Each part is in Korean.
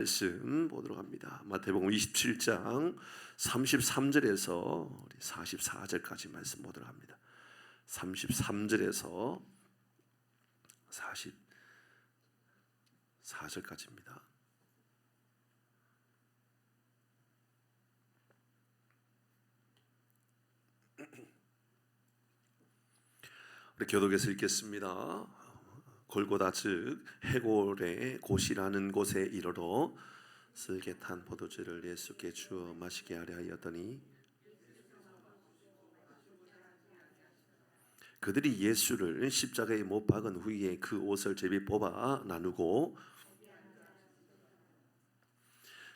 말씀 보도록 합니다. 마태복음 27장 33절에서 44절까지 말씀 보도록 합니다. 33절에서 44절까지입니다. 우리 교독에서 읽겠습니다. 골고다 즉 해골의 곳이라는 곳에 이르러 쓸개 탄 포도주를 예수께 주어 마시게 하려 하였더니 그들이 예수를 십자가에 못 박은 후에 그 옷을 제비 뽑아 나누고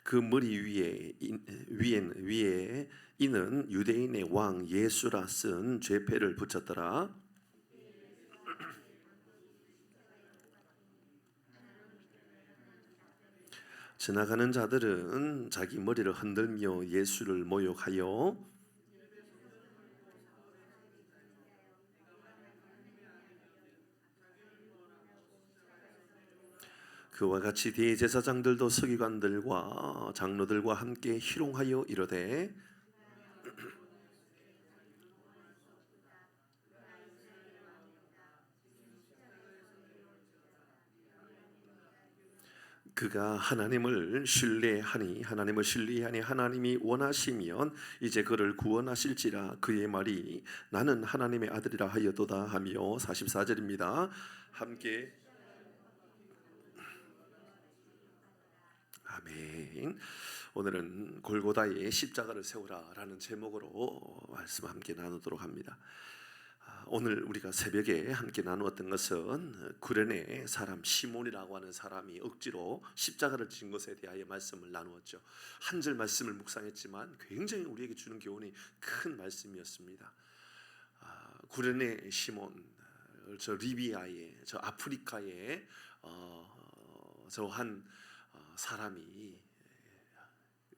그 머리 위에 이는 유대인의 왕 예수라 쓴 죄패를 붙였더라. 지나가는 자들은 자기 머리를 흔들며 예수를 모욕하여 그와 같이 대제사장들도 서기관들과 장로들과 함께 희롱하여 이르되 그가 하나님을 신뢰하니 하나님이 원하시면 이제 그를 구원하실지라. 그의 말이 나는 하나님의 아들이라 하여도다 하며 44절입니다. 함께 아멘. 오늘은 골고다의 십자가를 세우라라는 제목으로 말씀 함께 나누도록 합니다. 오늘 우리가 새벽에 함께 나누었던 것은 구레네 사람 시몬이라고 하는 사람이 억지로 십자가를 진 것에 대하여 말씀을 나누었죠. 한 절 말씀을 묵상했지만 굉장히 우리에게 주는 교훈이 큰 말씀이었습니다. 구레네 시몬, 저 리비아의, 저 아프리카의 저 한 사람이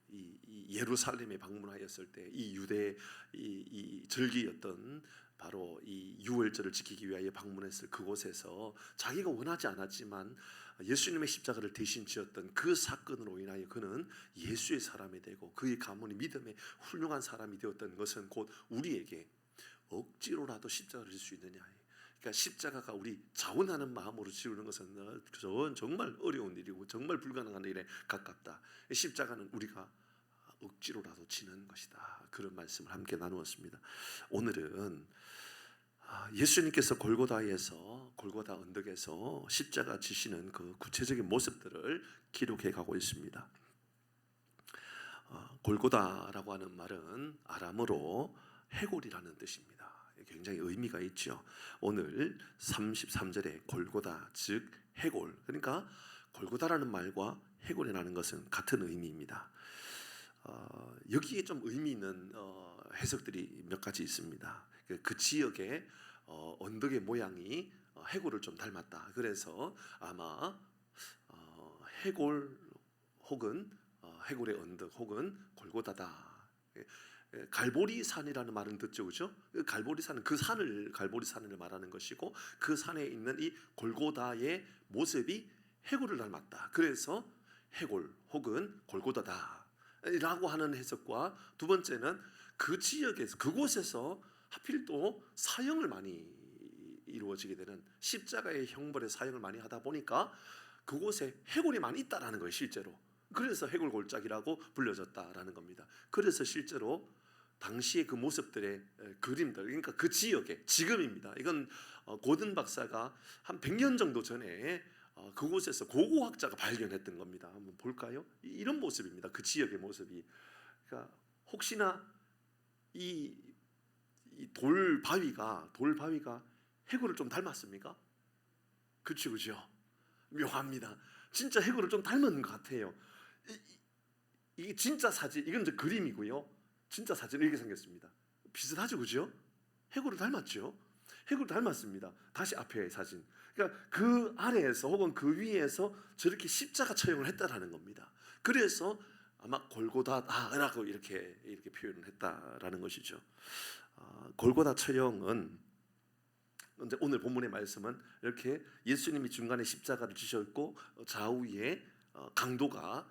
이 예루살렘에 방문하였을 때 이 유대 이 절기였던 바로 이 유월절을 지키기 위하여 방문했을 그곳에서 자기가 원하지 않았지만 예수님의 십자가를 대신 지었던 그 사건으로 인하여 그는 예수의 사람이 되고 그의 가문이 믿음의 훌륭한 사람이 되었던 것은 곧 우리에게 억지로라도 십자가를 질 수 있느냐. 그러니까 십자가가 우리 자원하는 마음으로 지우는 것은 정말 어려운 일이고 정말 불가능한 일에 가깝다. 십자가는 우리가 억지로라도 지는 것이다. 그런 말씀을 함께 나누었습니다. 오늘은 예수님께서 골고다 언덕에서 십자가 지시는 그 구체적인 모습들을 기록해 가고 있습니다. 골고다라고 하는 말은 아람어로 해골이라는 뜻입니다. 굉장히 의미가 있죠. 오늘 33절에 골고다 즉 해골, 그러니까 골고다라는 말과 해골이라는 것은 같은 의미입니다. 여기에 좀 의미 있는 해석들이 몇 가지 있습니다. 그 지역의 언덕의 모양이 해골을 좀 닮았다. 그래서 아마 해골 혹은 해골의 언덕 혹은 골고다다. 갈보리산이라는 말은 듣죠, 그렇죠? 갈보리산은 그 산을 갈보리산을 말하는 것이고 그 산에 있는 이 골고다의 모습이 해골을 닮았다. 그래서 해골 혹은 골고다다. 라고 하는 해석과 두 번째는 그 지역에서 그곳에서 하필 또 사형을 많이 이루어지게 되는 십자가의 형벌의 사형을 많이 하다 보니까 그곳에 해골이 많이 있다라는 거예요, 실제로. 그래서 해골 골짜기라고 불려졌다라는 겁니다. 그래서 실제로 당시의 그 모습들의 그림들, 그러니까 그 지역의 지금입니다. 이건 고든 박사가 한 100년 정도 전에 그곳에서 고고학자가 발견했던 겁니다. 한번 볼까요? 이런 모습입니다. 그 지역의 모습이. 그러니까 혹시나 이 돌바위가 해골을 좀 닮았습니까? 그렇죠. 묘합니다. 진짜 해골을 좀 닮은 것 같아요. 이게 진짜 사진, 이건 이제 그림이고요. 진짜 사진 이렇게 생겼습니다. 비슷하죠, 그죠? 해골을 닮았죠. 해골을 닮았습니다. 다시 앞에 사진. 그러니까 그 아래에서 혹은 그 위에서 저렇게 십자가 처형을 했다라는 겁니다. 그래서 아마 골고다라고 이렇게 표현을 했다라는 것이죠. 골고다 처형은 오늘 본문의 말씀은 이렇게 예수님이 중간에 십자가를 지셨고 좌우에 강도가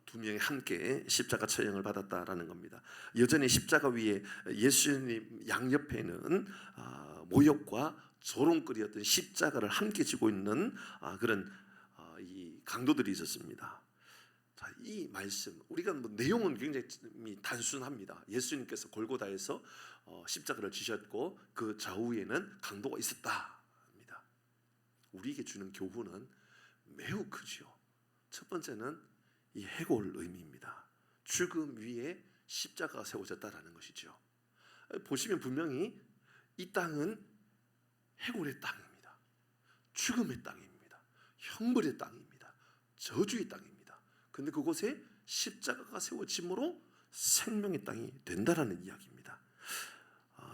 두 명이 함께 십자가 처형을 받았다라는 겁니다. 여전히 십자가 위에 예수님 양옆에는 모욕과 조롱거리였던 십자가를 함께 지고 있는 그런 이 강도들이 있었습니다. 자, 이 말씀 우리가 내용은 굉장히 단순합니다. 예수님께서 골고다에서 십자가를 지셨고 그 좌우에는 강도가 있었다입니다. 우리에게 주는 교훈은 매우 크죠. 첫 번째는 이 해골 의미입니다. 죽음 위에 십자가가 세워졌다라는 것이죠. 보시면 분명히 이 땅은 해골의 땅입니다. 죽음의 땅입니다. 형벌의 땅입니다. 저주의 땅입니다. 그런데 그곳에 십자가가 세워짐으로 생명의 땅이 된다라는 이야기입니다.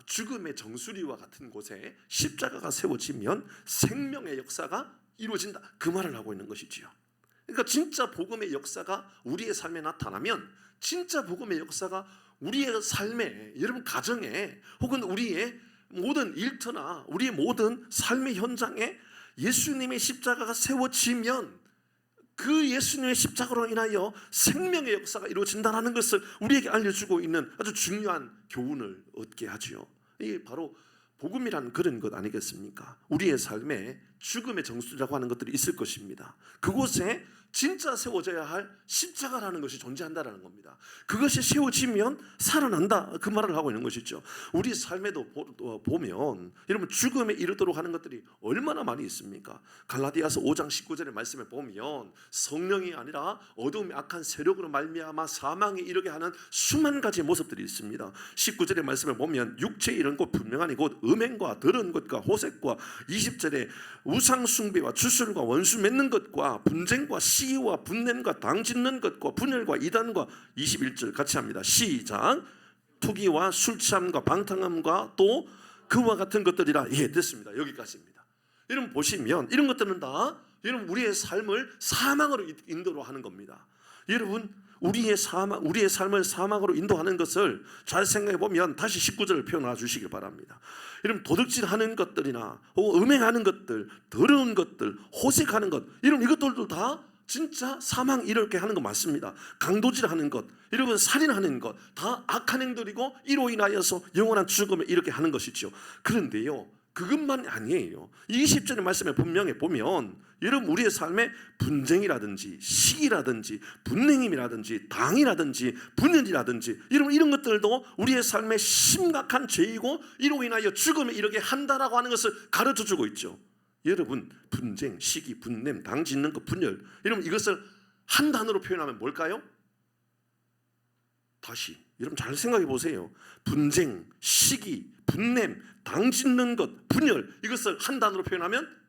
죽음의 정수리와 같은 곳에 십자가가 세워지면 생명의 역사가 이루어진다, 그 말을 하고 있는 것이지요. 그러니까 진짜 복음의 역사가 우리의 삶에 나타나면, 진짜 복음의 역사가 우리의 삶에, 여러분 가정에, 혹은 우리의 모든 일터나 우리의 모든 삶의 현장에 예수님의 십자가가 세워지면 그 예수님의 십자가로 인하여 생명의 역사가 이루어진다는 것을 우리에게 알려주고 있는 아주 중요한 교훈을 얻게 하지요. 이게 바로 복음이라는 그런 것 아니겠습니까? 우리의 삶에 죽음의 정수리라고 하는 것들이 있을 것입니다. 그곳에 진짜 세워져야 할 십자가라는 것이 존재한다는 겁니다. 그것이 세워지면 살아난다, 그 말을 하고 있는 것이죠. 우리 삶에도 보면 여러분 죽음에 이르도록 하는 것들이 얼마나 많이 있습니까? 갈라디아서 5장 19절의 말씀에 보면 성령이 아니라 어두움의 악한 세력으로 말미암아 사망에 이르게 하는 수만 가지 모습들이 있습니다. 19절의 말씀에 보면 육체의 이런 것 분명하니 곧 음행과 더러운 것과 호색과, 20절에 우상 숭배와 주술과 원수 맺는 것과 분쟁과 시기와 분냄과 당짓는 것과 분열과 이단과, 21절 같이 합니다. 시작. 투기와 술 취함과 방탕함과 또 그와 같은 것들이라. 예, 됐습니다. 여기까지입니다. 여러분 보시면 이런 것들은 다 여러분 우리의 삶을 사망으로 인도로 하는 겁니다. 여러분 우리의 삶을 사망으로 인도하는 것을 잘 생각해 보면 다시 19절을 펴놔 주시길 바랍니다. 여러분 도둑질하는 것들이나 음행하는 것들, 더러운 것들, 호색하는 것, 이런 이것들도 다 진짜 사망 이렇게 하는 거 맞습니다. 강도질하는 것, 여러분 살인하는 것, 다 악한 행동이고 이로 인하여서 영원한 죽음을 이렇게 하는 것이죠. 그런데요, 그것만 아니에요. 20절의 말씀에 분명히 보면 여러분 우리의 삶에 분쟁이라든지 시기라든지 분냉임이라든지 당이라든지 분열이라든지 여러분 이런 것들도 우리의 삶에 심각한 죄이고 이로 인하여 죽음에 이르게 한다라고 하는 것을 가르쳐주고 있죠. 여러분 분쟁, 시기, 분냄, 당 짓는 것, 분열, 여러분 이것을 한 단어로 표현하면 뭘까요? 다시 여러분 잘 생각해 보세요. 분쟁, 시기, 분냄, 당 짓는 것, 분열, 이것을 한 단어로 표현하면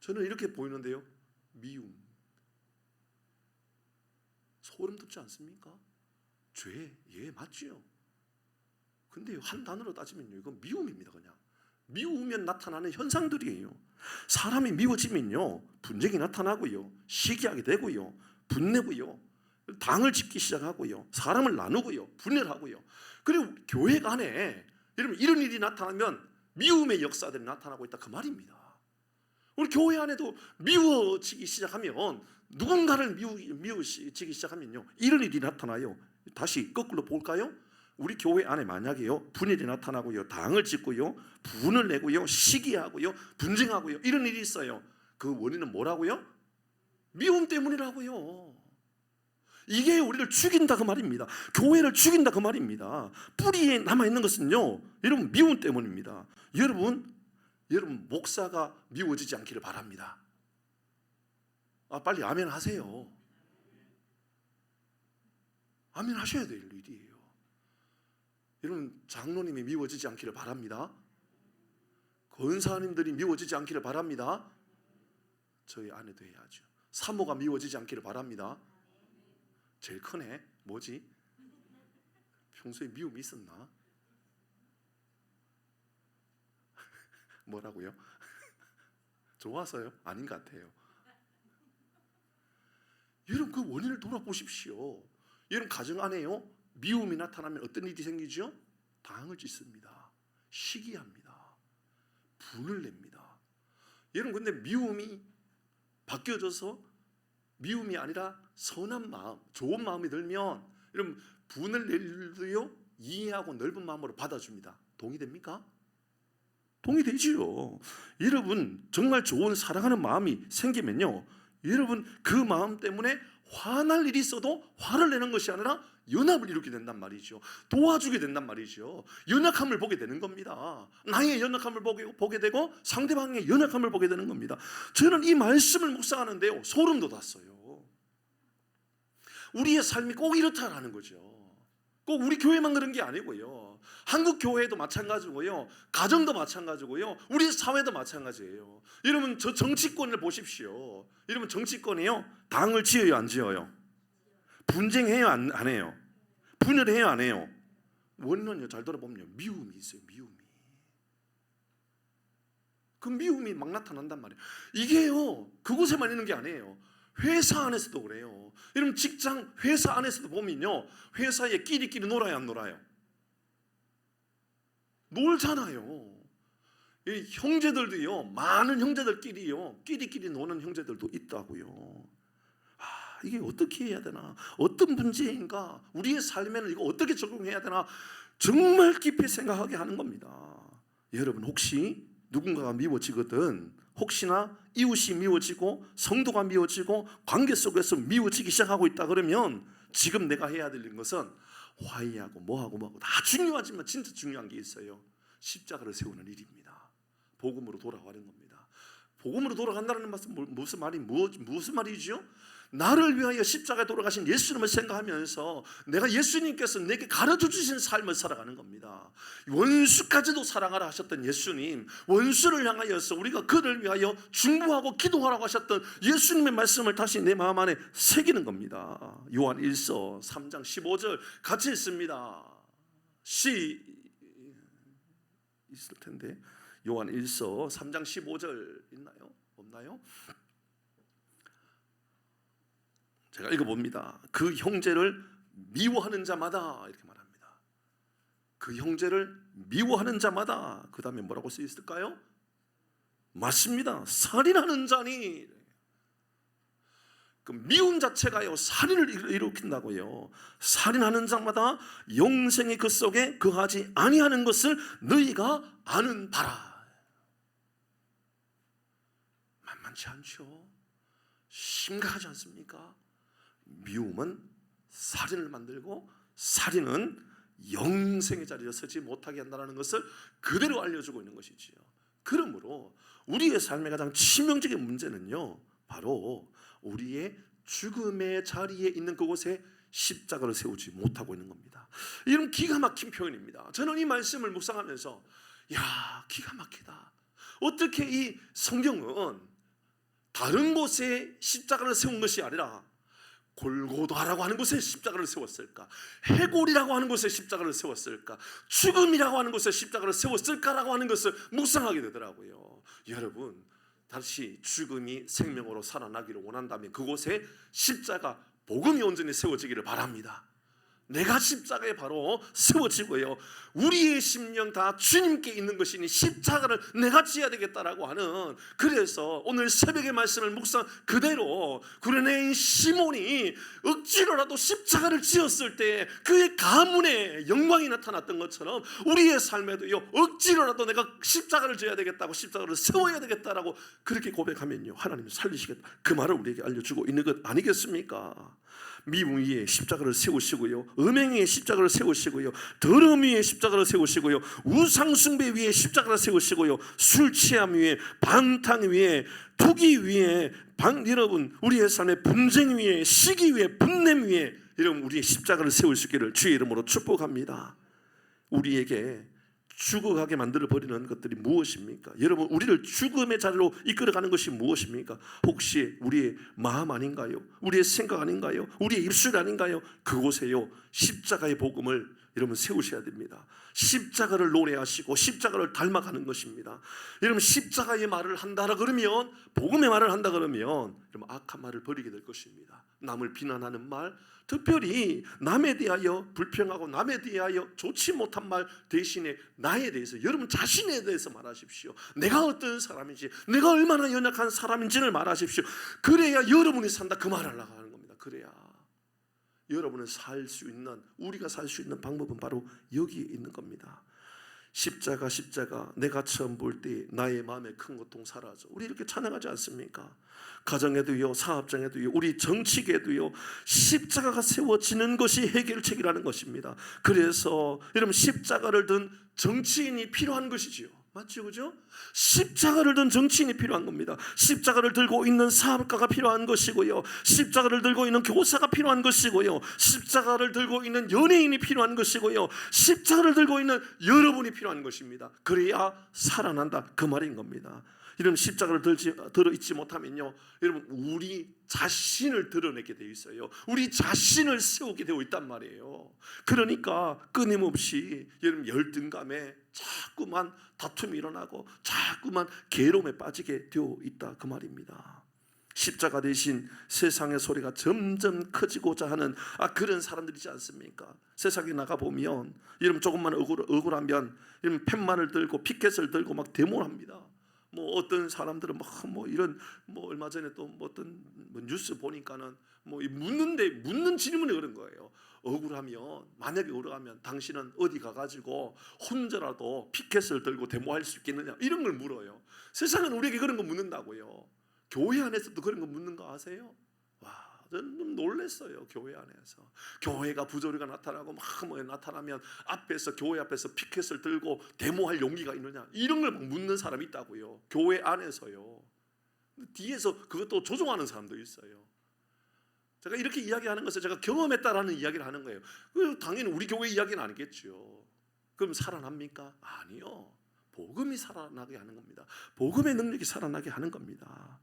저는 이렇게 보이는데요. 미움. 소름 돋지 않습니까? 죄, 예, 맞지요. 근데 한 단어로 따지면요, 이건 미움입니다. 그냥 미우면 나타나는 현상들이에요. 사람이 미워지면요, 분쟁이 나타나고요, 시기하게 되고요, 분내고요, 당을 짓기 시작하고요, 사람을 나누고요, 분열하고요. 그리고 교회 안에 여러분 이런 일이 나타나면 미움의 역사들이 나타나고 있다, 그 말입니다. 우리 교회 안에도 미워지기 시작하면, 누군가를 미워지기 시작하면요, 이런 일이 나타나요. 다시 거꾸로 볼까요? 우리 교회 안에 만약에요 분열이 나타나고요, 당을 짓고요, 분을 내고요, 시기하고요, 분쟁하고요, 이런 일이 있어요. 그 원인은 뭐라고요? 미움 때문이라고요. 이게 우리를 죽인다 그 말입니다. 교회를 죽인다 그 말입니다. 뿌리에 남아있는 것은요, 여러분 미움 때문입니다. 여러분 목사가 미워지지 않기를 바랍니다. 빨리 아멘 하세요. 아멘 하셔야 될 일이에요. 여러분 장로님이 미워지지 않기를 바랍니다. 권사님들이 미워지지 않기를 바랍니다. 저희 아내도 해야죠. 사모가 미워지지 않기를 바랍니다. 제일 크네. 뭐지? 평소에 미움이 있었나? 뭐라고요? 좋아서요? 아닌 것 같아요. 여러분 그 원인을 돌아보십시오. 여러분 가정 안에요 미움이 나타나면 어떤 일이 생기죠? 당을 짓습니다. 시기합니다. 분을 냅니다. 여러분 근데 미움이 바뀌어져서 미움이 아니라 선한 마음, 좋은 마음이 들면 여러분 분을 낼 일도요 이해하고 넓은 마음으로 받아줍니다. 동의됩니까? 동의되지요. 여러분 정말 좋은 사랑하는 마음이 생기면요, 여러분 그 마음 때문에 화날 일이 있어도 화를 내는 것이 아니라 연합을 이루게 된단 말이죠. 도와주게 된단 말이죠. 연약함을 보게 되는 겁니다. 나의 연약함을 보게 되고 상대방의 연약함을 보게 되는 겁니다. 저는 이 말씀을 묵상하는데요 소름 돋았어요. 우리의 삶이 꼭 이렇다라는 거죠. 꼭 우리 교회만 그런 게 아니고요, 한국 교회도 마찬가지고요, 가정도 마찬가지고요, 우리 사회도 마찬가지예요. 여러분 저 정치권을 보십시오. 여러분 정치권이요 당을 지어요 안 지어요? 분쟁해요 안 해요? 분열해요 안 해요? 원인은요 잘 돌아보면요 미움이 있어요. 미움이. 그 미움이 막 나타난단 말이에요. 이게요 그곳에만 있는 게 아니에요. 회사 안에서도 그래요. 여러분 직장 회사 안에서도 보면요 회사에 끼리끼리 놀아요 안 놀아요? 놀잖아요. 이 형제들도요 많은 형제들끼리요 끼리끼리 노는 형제들도 있다고요. 이게 어떻게 해야 되나? 어떤 문제인가? 우리의 삶에는 이거 어떻게 적용해야 되나? 정말 깊이 생각하게 하는 겁니다. 여러분 혹시 누군가가 미워지거든, 혹시나 이웃이 미워지고 성도가 미워지고 관계 속에서 미워지기 시작하고 있다 그러면 지금 내가 해야 될 것은 화해하고 뭐하고 다 중요하지만 진짜 중요한 게 있어요. 십자가를 세우는 일입니다. 복음으로 돌아가는 겁니다. 복음으로 돌아간다는 말씀 무슨 말이죠? 나를 위하여 십자가에 돌아가신 예수님을 생각하면서 내가 예수님께서 내게 가르쳐 주신 삶을 살아가는 겁니다. 원수까지도 사랑하라 하셨던 예수님, 원수를 향하여서 우리가 그를 위하여 중보하고 기도하라고 하셨던 예수님의 말씀을 다시 내 마음 안에 새기는 겁니다. 요한 1서 3장 15절 같이 읽습니다. 있을 텐데 요한 1서 3장 15절 있나요? 없나요? 제가 읽어봅니다. 그 형제를 미워하는 자마다 이렇게 말합니다. 그 형제를 미워하는 자마다, 그 다음에 뭐라고 쓰여 있을까요? 맞습니다. 살인하는 자니. 그 미움 자체가요 살인을 일으킨다고요. 살인하는 자마다 영생이 그 속에 거하지 아니하는 것을 너희가 아는 바라. 만만치 않죠? 심각하지 않습니까? 미움은 살인을 만들고 살인은 영생의 자리에 서지 못하게 한다는 것을 그대로 알려주고 있는 것이지요. 그러므로 우리의 삶의 가장 치명적인 문제는요 바로 우리의 죽음의 자리에 있는 그곳에 십자가를 세우지 못하고 있는 겁니다. 이런 기가 막힌 표현입니다. 저는 이 말씀을 묵상하면서 야 기가 막히다. 어떻게 이 성경은 다른 곳에 십자가를 세운 것이 아니라 골고다라고 하는 곳에 십자가를 세웠을까? 해골이라고 하는 곳에 십자가를 세웠을까? 죽음이라고 하는 곳에 십자가를 세웠을까라고 하는 것을 묵상하게 되더라고요. 여러분 다시 죽음이 생명으로 살아나기를 원한다면 그곳에 십자가 복음이 온전히 세워지기를 바랍니다. 내가 십자가에 바로 세워지고요, 우리의 심령 다 주님께 있는 것이니 십자가를 내가 지어야 되겠다라고 하는, 그래서 오늘 새벽의 말씀을 묵상 그대로 구레네인 시몬이 억지로라도 십자가를 지었을 때 그의 가문에 영광이 나타났던 것처럼 우리의 삶에도요 억지로라도 내가 십자가를 지어야 되겠다고 십자가를 세워야 되겠다라고 그렇게 고백하면요 하나님 살리시겠다, 그 말을 우리에게 알려주고 있는 것 아니겠습니까? 미움 위에 십자가를 세우시고요, 음행 위에 십자가를 세우시고요, 더러움 위에 십자가를 세우시고요, 우상 숭배 위에 십자가를 세우시고요, 술 취함 위에, 방탕 위에, 투기 위에, 여러분 우리의 삶의 분쟁 위에, 시기 위에, 분냄 위에 여러분 우리의 십자가를 세울 수 있기를 주의 이름으로 축복합니다. 우리에게 죽어가게 만들어버리는 것들이 무엇입니까? 여러분 우리를 죽음의 자리로 이끌어가는 것이 무엇입니까? 혹시 우리의 마음 아닌가요? 우리의 생각 아닌가요? 우리의 입술 아닌가요? 그곳에요 십자가의 복음을 여러분 세우셔야 됩니다. 십자가를 노래하시고 십자가를 닮아가는 것입니다. 여러분 십자가의 말을 한다라 그러면, 복음의 말을 한다 그러면 여러분 악한 말을 버리게 될 것입니다. 남을 비난하는 말, 특별히 남에 대하여 불평하고 남에 대하여 좋지 못한 말 대신에 나에 대해서, 여러분 자신에 대해서 말하십시오. 내가 어떤 사람인지, 내가 얼마나 연약한 사람인지를 말하십시오. 그래야 여러분이 산다, 그 말을 하려고 하는 겁니다. 그래야 여러분은 살 수 있는, 우리가 살 수 있는 방법은 바로 여기에 있는 겁니다. 십자가 십자가 내가 처음 볼 때 나의 마음에 큰 고통 사라져. 우리 이렇게 찬양하지 않습니까? 가정에도요, 사업장에도요, 우리 정치계에도요, 십자가가 세워지는 것이 해결책이라는 것입니다. 그래서 여러분 십자가를 든 정치인이 필요한 것이지요. 맞죠, 그죠? 십자가를 든 정치인이 필요한 겁니다. 십자가를 들고 있는 사업가가 필요한 것이고요, 십자가를 들고 있는 교사가 필요한 것이고요, 십자가를 들고 있는 연예인이 필요한 것이고요, 십자가를 들고 있는 여러분이 필요한 것입니다. 그래야 살아난다, 그 말인 겁니다. 이런 십자가를 들어있지 못하면요, 여러분 우리 자신을 드러내게 되어 있어요. 우리 자신을 세우게 되어 있단 말이에요. 그러니까 끊임없이 여러분 열등감에 자꾸만 다툼이 일어나고 자꾸만 괴로움에 빠지게 되어 있다, 그 말입니다. 십자가 대신 세상의 소리가 점점 커지고자 하는 그런 사람들이지 않습니까? 세상에 나가보면 여러분 조금만 억울하면 여러분 팻말을 들고 피켓을 들고 막 데모를 합니다. 뭐 어떤 사람들은 뭐 이런 얼마 전에 또 어떤 뉴스 보니까는 묻는 질문이 그런 거예요. 억울하면, 만약에 억울하면 당신은 어디 가가지고 혼자라도 피켓을 들고 데모할 수 있겠느냐, 이런 걸 물어요. 세상은 우리에게 그런 거 묻는다고요. 교회 안에서도 그런 거 묻는 거 아세요? 와, 저는 좀 놀랐어요. 교회 안에서 교회가 부조리가 나타나고 나타나면 앞에서, 교회 앞에서 피켓을 들고 데모할 용기가 있느냐, 이런 걸 막 묻는 사람이 있다고요. 교회 안에서요. 뒤에서 그것도 조종하는 사람도 있어요. 제가 이렇게 이야기하는 것을 제가 경험했다라는 이야기를 하는 거예요. 당연히 우리 교회 이야기는 아니겠죠. 그럼 살아납니까? 아니요. 복음이 살아나게 하는 겁니다. 복음의 능력이 살아나게 하는 겁니다.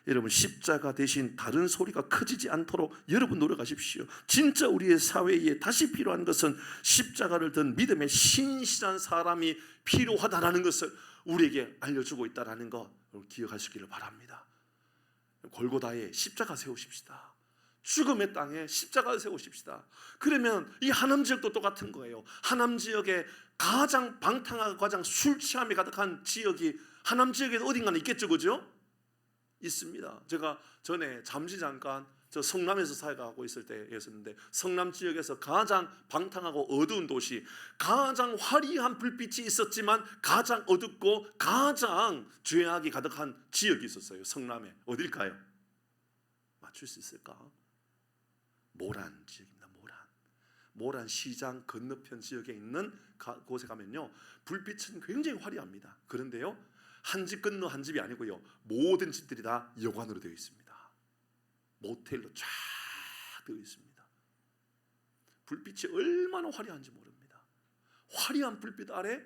여러분 십자가 대신 다른 소리가 커지지 않도록 여러분 노력하십시오. 진짜 우리의 사회에 다시 필요한 것은 십자가를 든 믿음의 신실한 사람이 필요하다라는 것을 우리에게 알려주고 있다는 거 기억하시기를 바랍니다. 골고다에 십자가 세우십시다. 죽음의 땅에 십자가를 세우십시다. 그러면 이 하남 지역도 똑같은 거예요. 하남 지역에 가장 방탕하고 가장 술 취함이 가득한 지역이 하남 지역에 어딘가는 있겠죠, 그죠? 있습니다. 제가 전에 잠시 잠깐 저 성남에서 사역하고 있을 때였었는데, 성남 지역에서 가장 방탕하고 어두운 도시, 가장 화려한 불빛이 있었지만 가장 어둡고 가장 죄악이 가득한 지역이 있었어요. 성남에 어딜까요? 맞출 수 있을까? 모란 지역입니다. 모란 시장 건너편 지역에 있는 곳에 가면요, 불빛은 굉장히 화려합니다. 그런데요, 한 집 건너 한 집이 아니고요, 모든 집들이 다 여관으로 되어 있습니다. 모텔로 쫙 되어 있습니다. 불빛이 얼마나 화려한지 모릅니다. 화려한 불빛 아래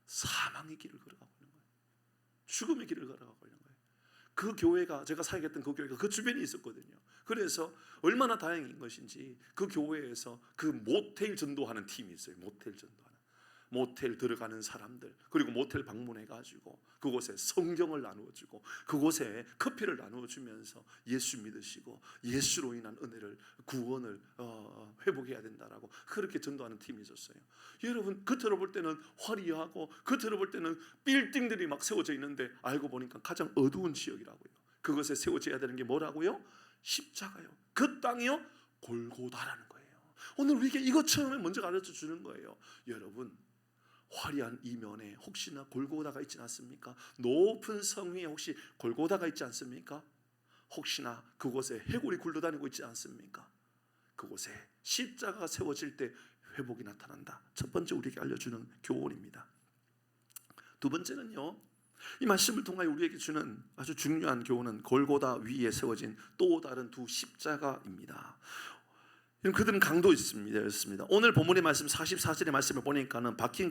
사망의 길을 걸어가고 있는 거예요. 죽음의 길을 걸어가고 있는 거예요. 그 교회가, 제가 사역했던 그 교회가 그 주변에 있었거든요. 그래서 얼마나 다행인 것인지 그 교회에서 그 모텔 전도하는 팀이 있어요. 모텔 들어가는 사람들, 그리고 모텔 방문해가지고 그곳에 성경을 나누어주고 그곳에 커피를 나누어주면서 예수 믿으시고 예수로 인한 은혜를, 구원을 회복해야 된다라고 그렇게 전도하는 팀이 있었어요. 여러분, 겉으로 볼 때는 화려하고 겉으로 볼 때는 빌딩들이 막 세워져 있는데 알고 보니까 가장 어두운 지역이라고요. 그것에 세워져야 되는 게 뭐라고요? 십자가요. 그 땅이요, 골고다라는 거예요. 오늘 우리에게 이것 처음에 먼저 가르쳐 주는 거예요. 여러분, 화려한 이면에 혹시나 골고다가 있지 않습니까? 높은 성 위에 혹시 골고다가 있지 않습니까? 혹시나 그곳에 해골이 굴러다니고 있지 않습니까? 그곳에 십자가가 세워질 때 회복이 나타난다. 첫 번째 우리에게 알려주는 교훈입니다. 두 번째는요, 이 말씀을 통하여 우리에게 주는 아주 중요한 교훈은 골고다 위에 세워진 또 다른 두 십자가입니다. 그들은 강도였습니다. 오늘 본문의 말씀 44절의 말씀을 보니까는 박힌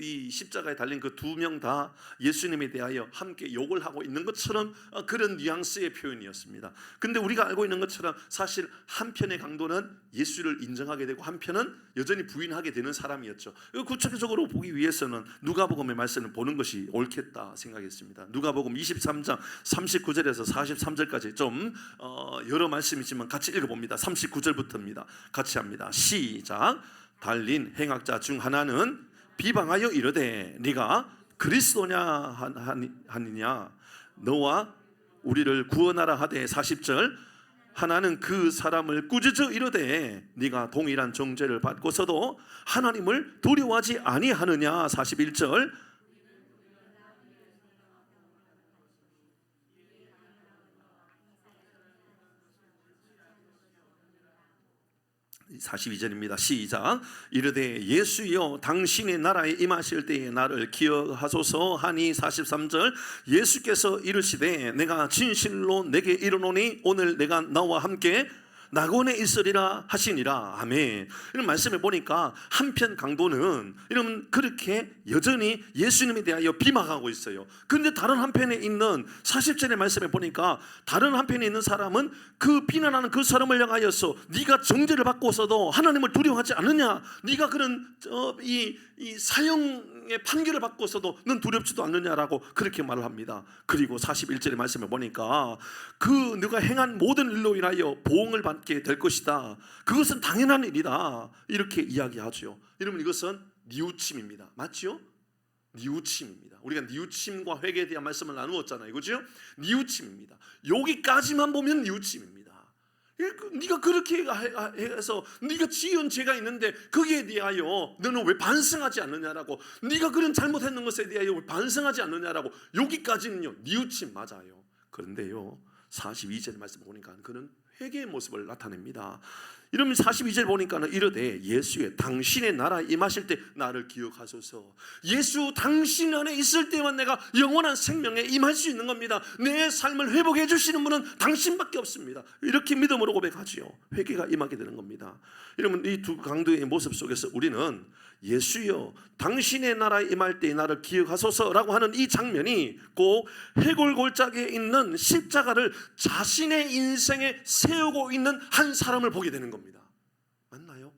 이 십자가에 달린 그 두 명 다 예수님에 대하여 함께 욕을 하고 있는 것처럼 그런 뉘앙스의 표현이었습니다. 근데 우리가 알고 있는 것처럼 사실 한편의 강도는 예수를 인정하게 되고 한편은 여전히 부인하게 되는 사람이었죠. 구체적으로 보기 위해서는 누가복음의 말씀을 보는 것이 옳겠다 생각했습니다. 누가복음 23장 39절에서 43절까지 좀 여러 말씀이지만 같이 읽어봅니다. 39절부터입니다. 같이 합니다. 시작. 달린 행악자 중 하나는 비방하여 이르되 네가 그리스도냐 하느냐 너와 우리를 구원하라 하되 40절 하나는 그 사람을 꾸짖어 이르되 네가 동일한 정죄를 받고서도 하나님을 두려워하지 아니하느냐 41절 42절입니다. 시작. 이르되 예수여 당신의 나라에 임하실 때에 나를 기억하소서 하니 43절 예수께서 이르시되 내가 진실로 내게 이르노니 오늘 내가 나와 함께 낙원에 있으리라 하시니라. 아멘. 이런 말씀을 보니까 한편 강도는 이러면 그렇게 여전히 예수님에 대하여 비방하고 있어요. 그런데 다른 한편에 있는 40절의 말씀에 보니까 다른 한편에 있는 사람은 그 비난하는 그 사람을 향하여서 네가 정죄를 받고서도 하나님을 두려워하지 않느냐, 네가 그런 이 사형의 판결을 받고서도 넌 두렵지도 않느냐라고 그렇게 말을 합니다. 그리고 41절의 말씀을 보니까 그 네가 행한 모든 일로 인하여 보응을 받게 될 것이다. 그것은 당연한 일이다. 이렇게 이야기하죠. 여러분 이것은 뉘우침입니다. 맞죠? 뉘우침입니다. 우리가 뉘우침과 회개에 대한 말씀을 나누었잖아요. 그죠? 뉘우침입니다. 여기까지만 보면 뉘우침입니다. 네가 그렇게 해서 네가 지은 죄가 있는데 거기에 대하여 너는 왜 반성하지 않느냐라고, 네가 그런 잘못했는 것에 대하여 왜 반성하지 않느냐라고, 여기까지는요 뉘우침 맞아요. 그런데요 42절 말씀 보니까 그는 회개의 모습을 나타냅니다. 이러면 42절 보니까는 이르되 예수의 당신의 나라에 임하실 때 나를 기억하소서. 예수 당신 안에 있을 때만 내가 영원한 생명에 임할 수 있는 겁니다. 내 삶을 회복해 주시는 분은 당신밖에 없습니다. 이렇게 믿음으로 고백하지요. 회개가 임하게 되는 겁니다. 이러면 이 두 강도의 모습 속에서 우리는 예수여 당신의 나라에 임할 때 나를 기억하소서라고 하는 이 장면이 꼭 해골골짜기에 있는 십자가를 자신의 인생에 세우고 있는 한 사람을 보게 되는 겁니다. 맞나요?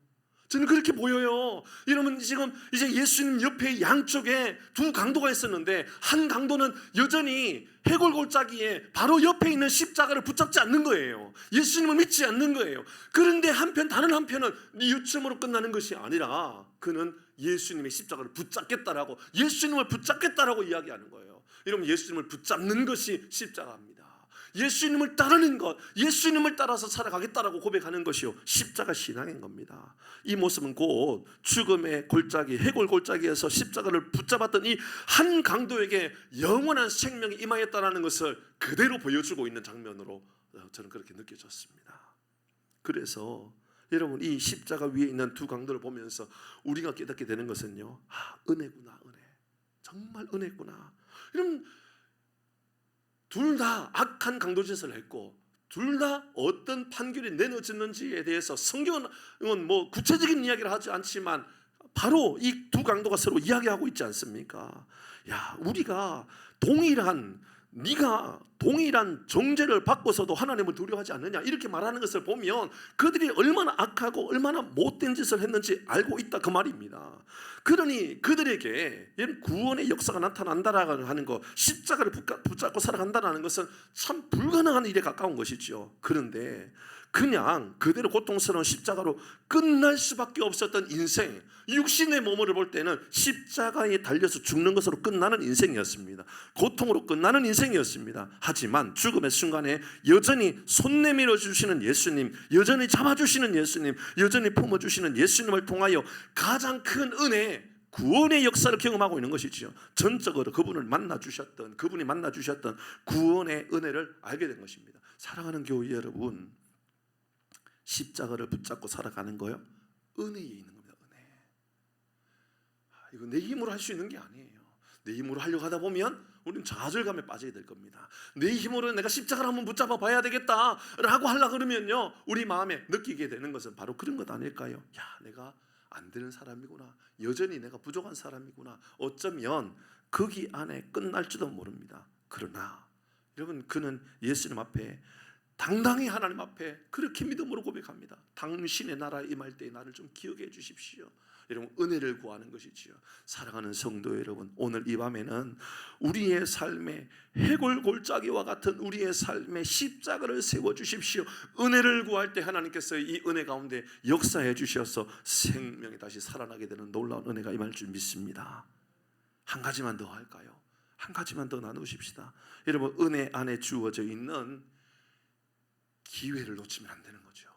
저는 그렇게 보여요. 이러면 지금 이제 예수님 옆에 양쪽에 두 강도가 있었는데 한 강도는 여전히 해골골짜기에 바로 옆에 있는 십자가를 붙잡지 않는 거예요. 예수님을 믿지 않는 거예요. 그런데 다른 한편은 뉘우침으로 끝나는 것이 아니라 그는 예수님의 십자가를 붙잡겠다라고, 예수님을 붙잡겠다라고 이야기하는 거예요. 여러분 예수님을 붙잡는 것이 십자가입니다. 예수님을 따르는 것, 예수님을 따라서 살아가겠다라고 고백하는 것이요 십자가 신앙인 겁니다. 이 모습은 곧 죽음의 골짜기, 해골 골짜기에서 십자가를 붙잡았던 이 한 강도에게 영원한 생명이 임하였다는 것을 그대로 보여주고 있는 장면으로 저는 그렇게 느껴졌습니다. 그래서 여러분 이 십자가 위에 있는 두 강도를 보면서 우리가 깨닫게 되는 것은요, 은혜구나, 은혜. 정말 은혜구나. 여러분 둘 다 악한 강도짓을 했고 둘 다 어떤 판결이 내려졌는지에 대해서 성경은 뭐 구체적인 이야기를 하지 않지만 바로 이 두 강도가 서로 이야기하고 있지 않습니까? 야, 우리가 네가 동일한 정죄를 받고서도 하나님을 두려워하지 않느냐 이렇게 말하는 것을 보면 그들이 얼마나 악하고 얼마나 못된 짓을 했는지 알고 있다 그 말입니다. 그러니 그들에게 구원의 역사가 나타난다라고 하는 것, 십자가를 붙잡고 살아간다는 것은 참 불가능한 일에 가까운 것이죠. 그런데 그냥 그대로 고통스러운 십자가로 끝날 수밖에 없었던 인생, 육신의 몸을 볼 때는 십자가에 달려서 죽는 것으로 끝나는 인생이었습니다. 고통으로 끝나는 인생이었습니다. 하지만 죽음의 순간에 여전히 손 내밀어 주시는 예수님, 여전히 잡아주시는 예수님, 여전히 품어주시는 예수님을 통하여 가장 큰 은혜, 구원의 역사를 경험하고 있는 것이지요. 전적으로 그분이 만나 주셨던 구원의 은혜를 알게 된 것입니다. 사랑하는 교회 여러분, 십자가를 붙잡고 살아가는 거요 은혜에 있는 겁니다. 은혜. 이거 내 힘으로 할 수 있는 게 아니에요. 내 힘으로 하려고 하다 보면 우리는 좌절감에 빠지게 될 겁니다. 내 힘으로 내가 십자가를 한번 붙잡아 봐야 되겠다라고 하려고 그러면요, 우리 마음에 느끼게 되는 것은 바로 그런 것 아닐까요? 야, 내가 안 되는 사람이구나, 여전히 내가 부족한 사람이구나. 어쩌면 거기 안에 끝날지도 모릅니다. 그러나 여러분, 그는 예수님 앞에 당당히 하나님 앞에 그렇게 믿음으로 고백합니다. 당신의 나라에 임할 때 나를 좀 기억해 주십시오. 여러분, 은혜를 구하는 것이지요. 사랑하는 성도 여러분, 오늘 이 밤에는 우리의 삶에 해골 골짜기와 같은 우리의 삶에 십자가를 세워주십시오. 은혜를 구할 때 하나님께서 이 은혜 가운데 역사해 주셔서 생명이 다시 살아나게 되는 놀라운 은혜가 임할 줄 믿습니다. 한 가지만 더 할까요? 한 가지만 더 나누십시다. 여러분, 은혜 안에 주어져 있는 기회를 놓치면 안 되는 거죠.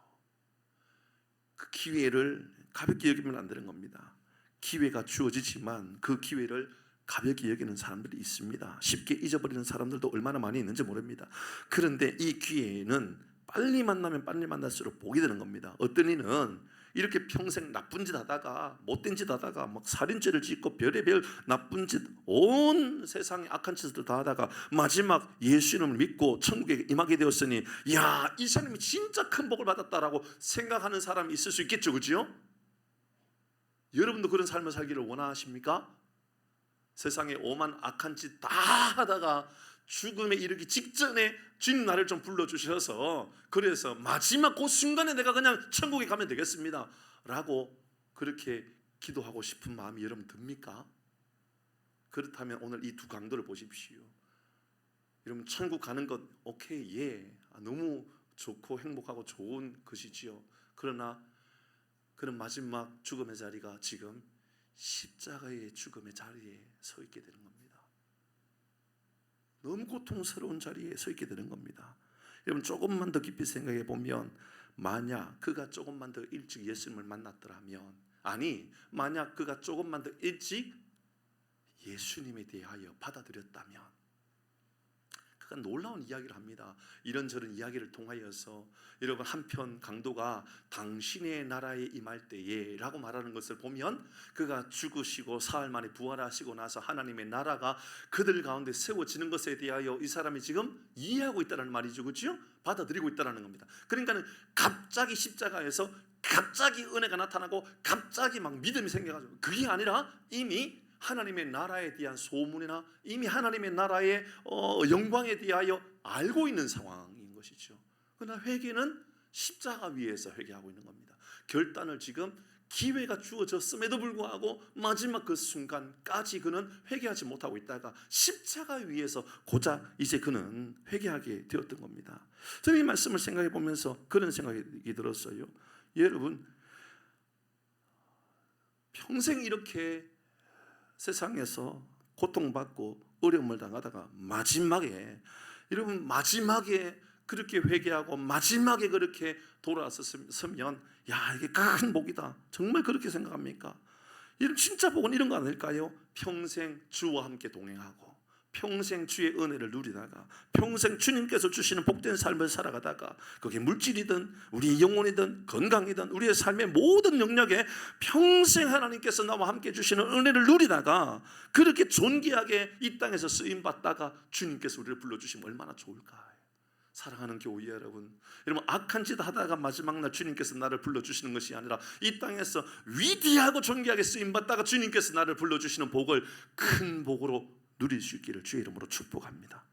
그 기회를 가볍게 여기면 안 되는 겁니다. 기회가 주어지지만 그 기회를 가볍게 여기는 사람들이 있습니다. 쉽게 잊어버리는 사람들도 얼마나 많이 있는지 모릅니다. 그런데 이 기회는 빨리 만나면 빨리 만날수록 복이 되는 겁니다. 어떤 이는 이렇게 평생 나쁜 짓 하다가, 못된 짓 하다가 막 살인죄를 짓고 별의별 나쁜 짓, 온 세상에 악한 짓을 다 하다가 마지막 예수님을 믿고 천국에 임하게 되었으니, 야, 이 사람이 진짜 큰 복을 받았다라고 생각하는 사람이 있을 수 있겠죠, 그렇죠? 여러분도 그런 삶을 살기를 원하십니까? 세상에 오만 악한 짓 다 하다가 죽음에 이르기 직전에 주님 나를 좀 불러주셔서, 그래서 마지막 그 순간에 내가 그냥 천국에 가면 되겠습니다 라고 그렇게 기도하고 싶은 마음이 여러분 듭니까? 그렇다면 오늘 이 두 강도를 보십시오. 여러분, 천국 가는 것 오케이, 예, 너무 좋고 행복하고 좋은 것이지요. 그러나 그런 마지막 죽음의 자리가 지금 십자가의 죽음의 자리에 서 있게 되는 겁니다. 너무 고통스러운 자리에 서 있게 되는 겁니다. 여러분, 조금만 더 깊이 생각해 보면, 만약 그가 조금만 더 일찍 예수님을 만났더라면, 아니, 만약 그가 조금만 더 일찍 예수님에 대하여 받아들였다면, 그가 놀라운 이야기를 합니다. 이런저런 이야기를 통하여서 여러분, 한편 강도가 당신의 나라에 임할 때에 라고 말하는 것을 보면, 그가 죽으시고 사흘 만에 부활하시고 나서 하나님의 나라가 그들 가운데 세워지는 것에 대하여 이 사람이 지금 이해하고 있다는 말이죠, 그렇죠? 받아들이고 있다는 겁니다. 그러니까는 갑자기 십자가에서 갑자기 은혜가 나타나고 갑자기 막 믿음이 생겨가지고, 그게 아니라 이미 하나님의 나라에 대한 소문이나 이미 하나님의 나라의 영광에 대하여 알고 있는 상황인 것이죠. 그러나 회개는 십자가 위에서 회개하고 있는 겁니다. 결단을 지금 기회가 주어졌음에도 불구하고 마지막 그 순간까지 그는 회개하지 못하고 있다가 십자가 위에서 고작 이제 그는 회개하게 되었던 겁니다. 저는 이 말씀을 생각해 보면서 그런 생각이 들었어요. 여러분, 평생 이렇게 세상에서 고통받고 어려움을 당하다가 마지막에, 여러분, 마지막에 그렇게 회개하고 마지막에 그렇게 돌아서면, 야, 이게 큰 복이다, 정말 그렇게 생각합니까? 여러분, 진짜 복은 이런 거 아닐까요? 평생 주와 함께 동행하고 평생 주의 은혜를 누리다가 평생 주님께서 주시는 복된 삶을 살아가다가, 그게 물질이든 우리의 영혼이든 건강이든 우리의 삶의 모든 영역에 평생 하나님께서 나와 함께 주시는 은혜를 누리다가 그렇게 존귀하게 이 땅에서 쓰임받다가 주님께서 우리를 불러주시면 얼마나 좋을까. 사랑하는 교회 여러분, 악한 짓 하다가 마지막 날 주님께서 나를 불러주시는 것이 아니라 이 땅에서 위대하고 존귀하게 쓰임받다가 주님께서 나를 불러주시는 복을 큰 복으로 누릴 수 있기를 주의 이름으로 축복합니다.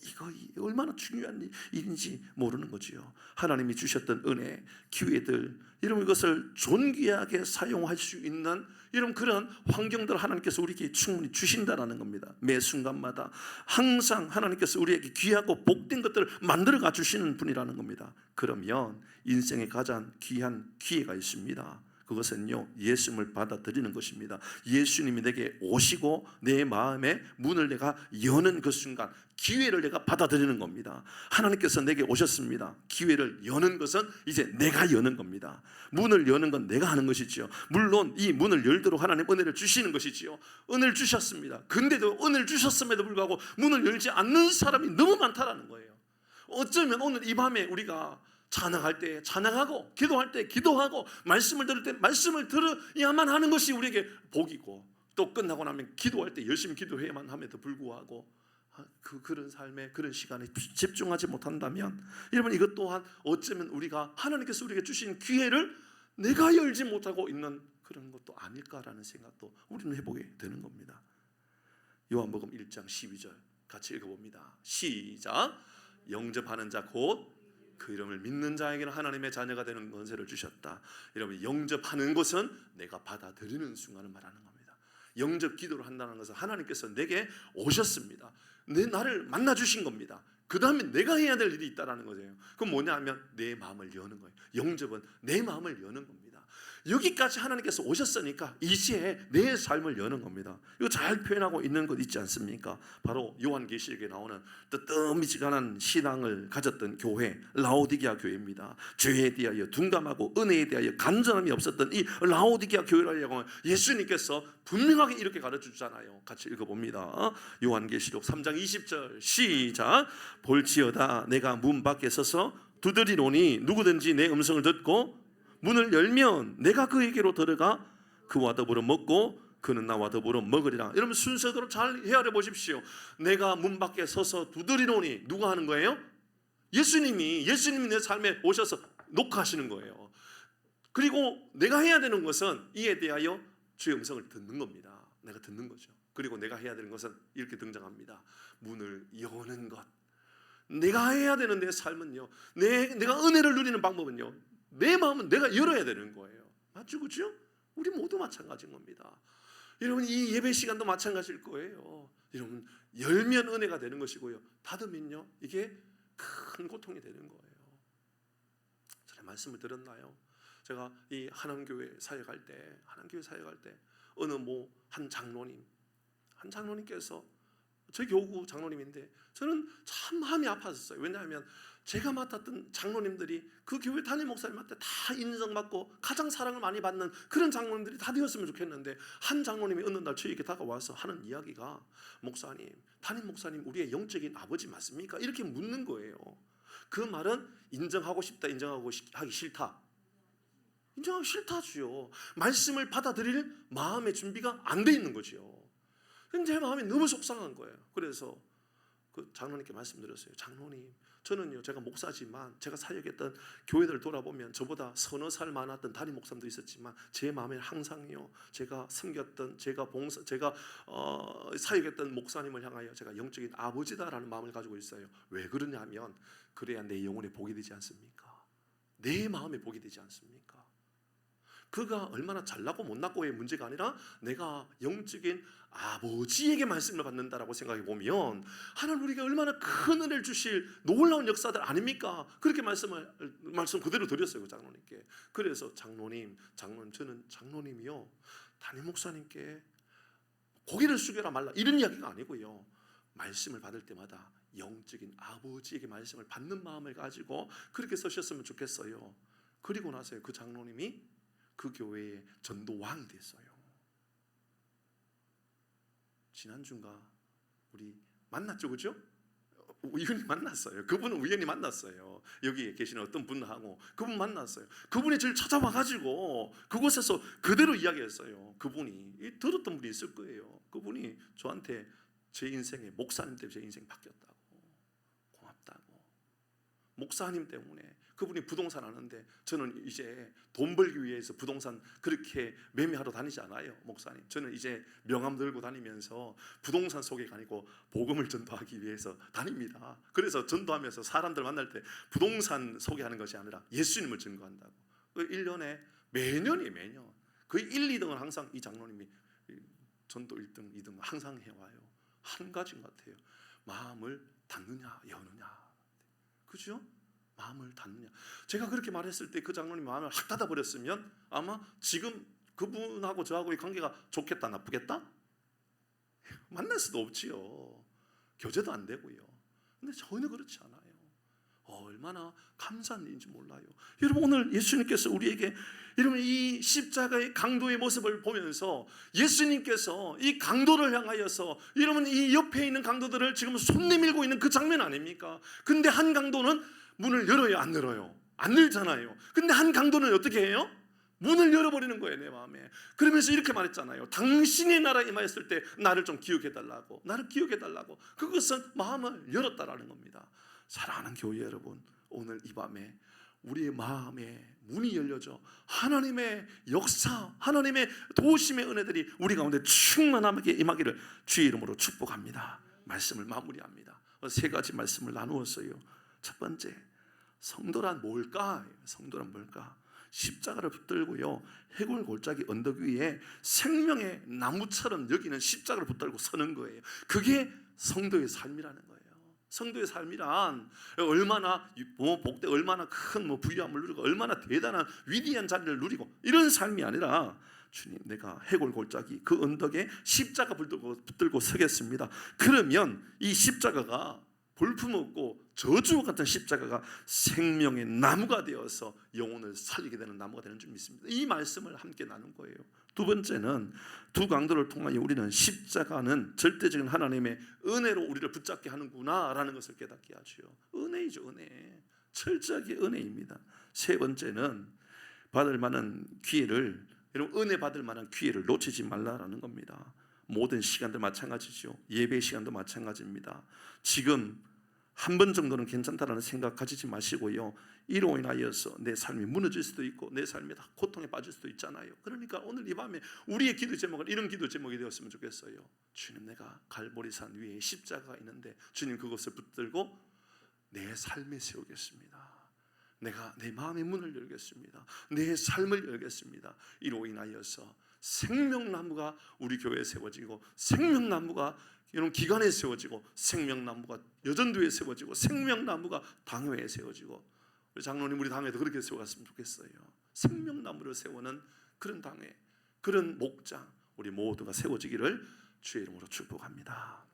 이거 얼마나 중요한 일인지 모르는 거지요. 하나님이 주셨던 은혜, 기회들, 여러분, 이것을 존귀하게 사용할 수 있는 여러분 그런 환경들을 하나님께서 우리에게 충분히 주신다라는 겁니다. 매 순간마다 항상 하나님께서 우리에게 귀하고 복된 것들을 만들어가 주시는 분이라는 겁니다. 그러면 인생에 가장 귀한 기회가 있습니다. 그것은요, 예수님을 받아들이는 것입니다. 예수님이 내게 오시고 내 마음의 문을 내가 여는 그 순간, 기회를 내가 받아들이는 겁니다. 하나님께서 내게 오셨습니다. 기회를 여는 것은 이제 내가 여는 겁니다. 문을 여는 건 내가 하는 것이지요. 물론 이 문을 열도록 하나님 은혜를 주시는 것이지요. 은혜를 주셨습니다. 근데도 은혜를 주셨음에도 불구하고 문을 열지 않는 사람이 너무 많다라는 거예요. 어쩌면 오늘 이 밤에 우리가 찬양할 때 찬양하고, 기도할 때 기도하고, 말씀을 들을 때 말씀을 들어야만 하는 것이 우리에게 복이고, 또 끝나고 나면 기도할 때 열심히 기도해야만 함에도 불구하고 그런 삶에 그런 시간에 집중하지 못한다면 여러분 이것 또한 어쩌면 우리가 하나님께서 우리에게 주신 기회를 내가 열지 못하고 있는 그런 것도 아닐까라는 생각도 우리는 해보게 되는 겁니다. 요한복음 1장 12절 같이 읽어봅니다. 시작. 영접하는 자 곧 그 이름을 믿는 자에게는 하나님의 자녀가 되는 권세를 주셨다. 여러분 영접하는 것은 내가 받아들이는 순간을 말하는 겁니다. 영접 기도를 한다는 것은 하나님께서 내게 오셨습니다. 나를 만나 주신 겁니다. 그 다음에 내가 해야 될 일이 있다는 거예요. 그건 뭐냐 하면 내 마음을 여는 거예요. 영접은 내 마음을 여는 겁니다. 여기까지 하나님께서 오셨으니까 이제 내 삶을 여는 겁니다. 이거 잘 표현하고 있는 것 있지 않습니까? 바로 요한계시록에 나오는 뜨뜻미지근한 신앙을 가졌던 교회 라오디게아 교회입니다. 죄에 대하여 둔감하고 은혜에 대하여 간절함이 없었던 이 라오디게아 교회라고 예수님께서 분명하게 이렇게 가르쳐주잖아요. 같이 읽어봅니다. 요한계시록 3장 20절 시작. 볼지어다 내가 문 밖에 서서 두드리노니 누구든지 내 음성을 듣고 문을 열면 내가 그에게로 들어가 그와 더불어 먹고 그는 나와 더불어 먹으리라. 여러분 순서대로 잘 헤아려 보십시오. 내가 문 밖에 서서 두드리노니 누가 하는 거예요? 예수님이 내 삶에 오셔서 녹화하시는 거예요. 그리고 내가 해야 되는 것은 이에 대하여 주의 음성을 듣는 겁니다. 내가 듣는 거죠. 그리고 내가 해야 되는 것은 이렇게 등장합니다. 문을 여는 것. 내가 해야 되는 내 삶은요, 내가 은혜를 누리는 방법은요, 내 마음은 내가 열어야 되는 거예요. 맞죠? 그렇죠? 우리 모두 마찬가지인 겁니다. 여러분 이 예배 시간도 마찬가지일 거예요. 여러분 열면 은혜가 되는 것이고요, 닫으면요 이게 큰 고통이 되는 거예요. 전에 말씀을 드렸나요? 제가 이 한남교회 사역할 때 어느 한 장로님께서 저희 교구 장로님인데 저는 참 마음이 아팠었어요. 왜냐하면 제가 맡았던 장로님들이 그 교회 담임 목사님한테 다 인정받고 가장 사랑을 많이 받는 그런 장로님들이 다 되었으면 좋겠는데, 한 장로님이 어느 날 저에게 다가와서 하는 이야기가, 목사님, 담임 목사님 우리의 영적인 아버지 맞습니까? 이렇게 묻는 거예요. 그 말은 인정하고 싶다, 하기 싫다. 인정하기 싫다지요. 말씀을 받아들일 마음의 준비가 안 돼 있는 거지요. 근데 제 마음이 너무 속상한 거예요. 그래서 그 장로님께 말씀드렸어요. 장로님, 저는요 제가 목사지만 제가 사역했던 교회들 돌아보면 저보다 서너 살 많았던 담임 목사님도 있었지만 제 마음에 항상요 제가 섬겼던 제가 사역했던 목사님을 향하여 제가 영적인 아버지다라는 마음을 가지고 있어요. 왜 그러냐면 그래야 내 영혼에 복이 되지 않습니까? 내 마음에 복이 되지 않습니까? 그가 얼마나 잘나고 못났고의 문제가 아니라 내가 영적인 아버지에게 말씀을 받는다라고 생각해 보면 하나님 우리가 얼마나 큰 은혜를 주실 놀라운 역사들 아닙니까? 그렇게 말씀 그대로 드렸어요, 그 장로님께. 그래서 장로님 저는 장로님이요 담임 목사님께 고개를 숙여라 말라 이런 이야기가 아니고요, 말씀을 받을 때마다 영적인 아버지에게 말씀을 받는 마음을 가지고 그렇게 서셨으면 좋겠어요. 그리고 나서요 그 장로님이 그 교회의 전도왕이 됐어요. 지난주인가 우리 만났죠, 그죠? 우연히 만났어요. 그분은 우연히 만났어요. 여기 계시는 어떤 분하고 그분 만났어요. 그분이 저를 찾아와가지고 그곳에서 그대로 이야기했어요. 그분이 들었던 분이 있을 거예요. 그분이 저한테 제 인생에 목사님 때문에 제 인생이 바뀌었다고, 고맙다고, 목사님 때문에. 그분이 부동산 하는데 저는 이제 돈 벌기 위해서 부동산 그렇게 매매하러 다니지 않아요, 목사님. 저는 이제 명함 들고 다니면서 부동산 소개가 아니고 복음을 전도하기 위해서 다닙니다. 그래서 전도하면서 사람들 만날 때 부동산 소개하는 것이 아니라 예수님을 증거한다고. 1년에 매년 거의 1, 2등은 항상 이 장로님이 전도 1등, 2등 항상 해와요. 한 가지인 것 같아요. 마음을 닫느냐 여느냐. 그죠? 마음을 닫느냐. 제가 그렇게 말했을 때 그 장로님 마음을 확 닫아버렸으면 아마 지금 그분하고 저하고의 관계가 좋겠다 나쁘겠다? 만날 수도 없지요. 교제도 안 되고요. 근데 전혀 그렇지 않아요. 얼마나 감사한 일인지 몰라요. 여러분 오늘 예수님께서 우리에게 여러분 이 십자가의 강도의 모습을 보면서 예수님께서 이 강도를 향하여서 여러분 이 옆에 있는 강도들을 지금 손 내밀고 있는 그 장면 아닙니까? 근데 한 강도는 문을 열어요, 안 열어요? 안 열잖아요. 근데 한 강도는 어떻게 해요? 문을 열어버리는 거예요, 내 마음에. 그러면서 이렇게 말했잖아요. 당신의 나라에 임하였을 때 나를 좀 기억해달라고, 나를 기억해달라고. 그것은 마음을 열었다라는 겁니다. 사랑하는 교회 여러분, 오늘 이 밤에 우리의 마음에 문이 열려져 하나님의 역사, 하나님의 도우심의 은혜들이 우리 가운데 충만하게 임하기를 주의 이름으로 축복합니다. 말씀을 마무리합니다. 세 가지 말씀을 나누었어요. 첫 번째, 성도란 뭘까? 성도란 뭘까? 십자가를 붙들고요, 해골 골짜기 언덕 위에 생명의 나무처럼 여기는 십자가를 붙들고 서는 거예요. 그게 성도의 삶이라는 거예요. 성도의 삶이란 얼마나 복되, 얼마나 큰 부유함을 누리고 얼마나 대단한 위대한 자리를 누리고 이런 삶이 아니라, 주님, 내가 해골 골짜기 그 언덕에 십자가 붙들고 서겠습니다. 그러면 이 십자가가 볼품없고 저주 같은 십자가가 생명의 나무가 되어서 영혼을 살리게 되는 나무가 되는 줄 믿습니다. 이 말씀을 함께 나눈 거예요. 두 번째는, 두 강도를 통하여 우리는 십자가는 절대적인 하나님의 은혜로 우리를 붙잡게 하는구나 라는 것을 깨닫게 하죠. 은혜이죠, 은혜. 철저하게 은혜입니다. 세 번째는, 받을 만한 기회를, 여러분, 은혜 받을 만한 기회를 놓치지 말라라는 겁니다. 모든 시간도 마찬가지죠. 예배 시간도 마찬가지입니다. 지금 한 번 정도는 괜찮다라는 생각 가지지 마시고요, 이로 인하여서 내 삶이 무너질 수도 있고 내 삶이 다 고통에 빠질 수도 있잖아요. 그러니까 오늘 이 밤에 우리의 기도 제목은 이런 기도 제목이 되었으면 좋겠어요. 주님, 내가 갈보리산 위에 십자가가 있는데 주님, 그것을 붙들고 내 삶에 세우겠습니다. 내가 내 마음의 문을 열겠습니다. 내 삶을 열겠습니다. 이로 인하여서 생명나무가 우리 교회에 세워지고, 생명나무가 이런 기관에 세워지고, 생명나무가 여전도에 세워지고, 생명나무가 당회에 세워지고, 우리 장로님, 우리 당회도 그렇게 세워갔으면 좋겠어요. 생명나무를 세우는 그런 당회, 그런 목장, 우리 모두가 세워지기를 주의 이름으로 축복합니다.